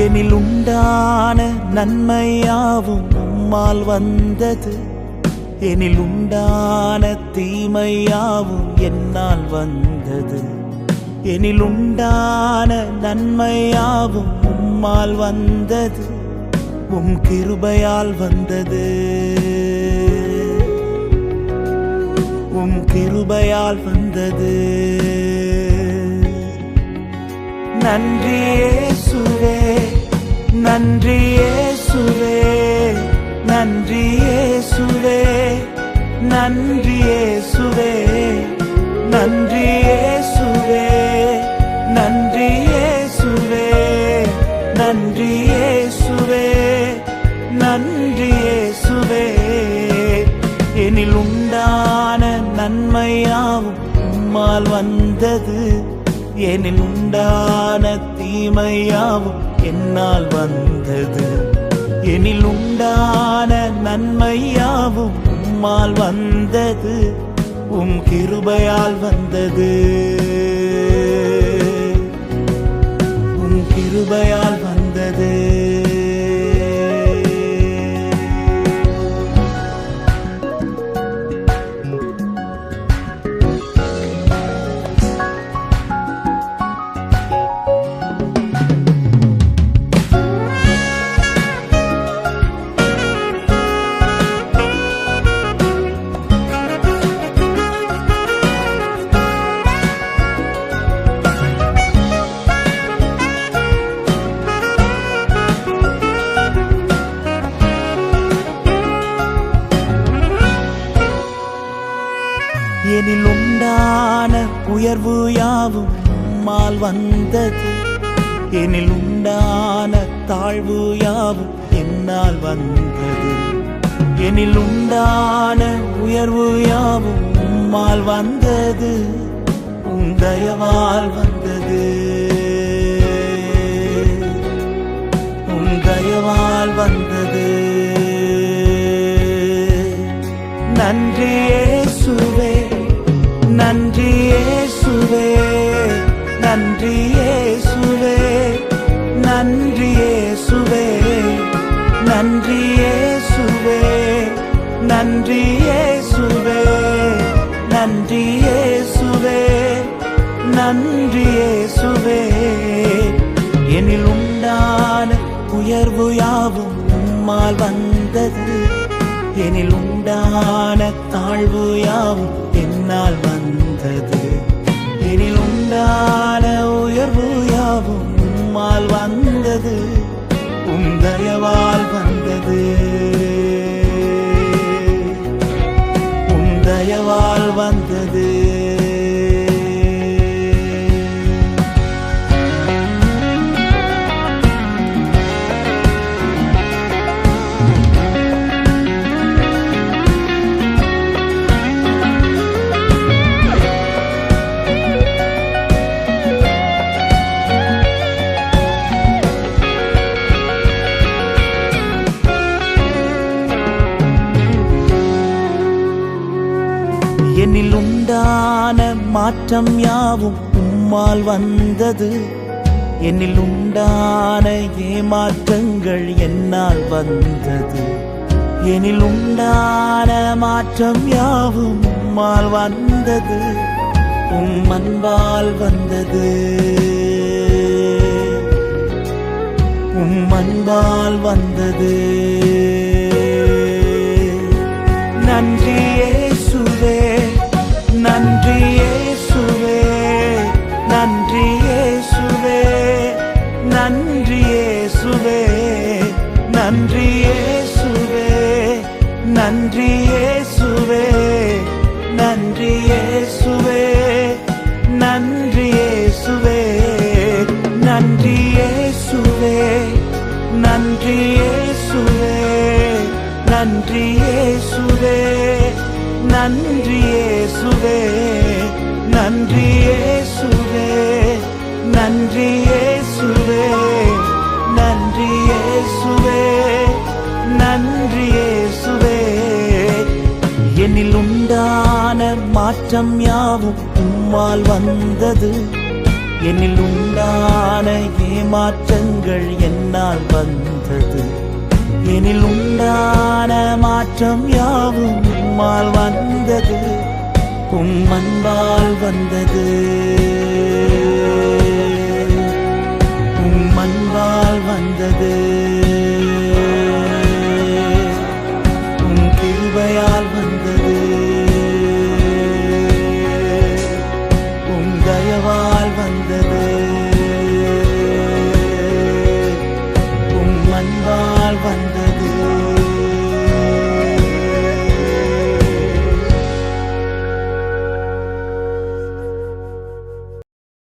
எனில் உண்டான நன்மையாவும் உம்மால் வந்தது. எனில் உண்டான தீமையாவும் என்னால் வந்தது. எனில் உண்டான நன்மையாவும் உம்மால் வந்தது. உம் கிருபையால் வந்தது. உம் கிருபையால் வந்தது. நன்றி இயேசுவே, நன்றி இயேசுவே, நன்றி இயேசுவே, நன்றி இயேசுவே, நன்றி இயேசுவே, நன்றி இயேசுவே, நன்றி இயேசுவே, நன்றி இயேசுவே. எனில் உண்டான நன்மையாவும் உம்மால் வந்தது. எனில் உண்டான தீமையாவும் என்னால் வந்தது. எனில் உண்டான நன்மையாவும் உம்மால் வந்தது. உம் கிருபையால் வந்தது. உம் கிருபையால் வந்தது. எனில் உண்டான உயர்வு யாவும் உம்மால் வந்தது. எனில் உண்டான தாழ்வு யாவும் என்னால் வந்தது. எனில் உண்டான உயர்வு யாவும் உம்மால் வந்தது. உம் தயவால் வந்தது. உம் தயவால் வந்தது. நன்றி இயேசுவே, நன்றி இயேசுவே, நன்றி இயேசுவே, நன்றி இயேசுவே, நன்றி இயேசுவே, நன்றி இயேசுவே, நன்றி இயேசுவே, நன்றி இயேசுவே. எனில் உண்டான உயர்வு யாவும் உம்மால் வந்தது. எனில் உண்டான தாழ்வு யாவும் என்னால் வந்தது. எனில் உண்டான உயர்வு யாவும் உம்மால் வந்தது. உம் தயவால் வந்தது. உம் தயவால் வந்தது. எனில் உண்டான மாற்றம் யாவும் உம்மால் வந்தது. எனில் உண்டான ஏமாற்றங்கள் என்னால் வந்தது. எனில் உண்டான மாற்றம் யாவும் உம்மால் வந்தது. உம் அன்பால் வந்தது. உம் அன்பால் வந்தது. நன்றி இயேசுவே, நன்றி இயேசுவே, நன்றி இயேசுவே, நன்றி இயேசுவே, நன்றி இயேசுவே, நன்றி இயேசுவே, நன்றி இயேசுவே, நன்றி இயேசுவே, நன்றி இயேசுவே, நன்றி இயேசுவே, நன்றி இயேசுவே, நன்றி இயேசுவே, நன்றி இயேசுவே, நன்றி இயேசுவே, நன்றி இயேசுவே, நன்றி இயேசுவே. எனில் உண்டான மாற்றம் யாவும் உம்மால் வந்தது. எனில் உண்டான மாற்றங்கள் என்னால் வந்தது. எனில் உண்டான மாற்றம் யாவும் உம்மால் வந்தது, அன்பால் வந்தது, அன்பால் வந்தது.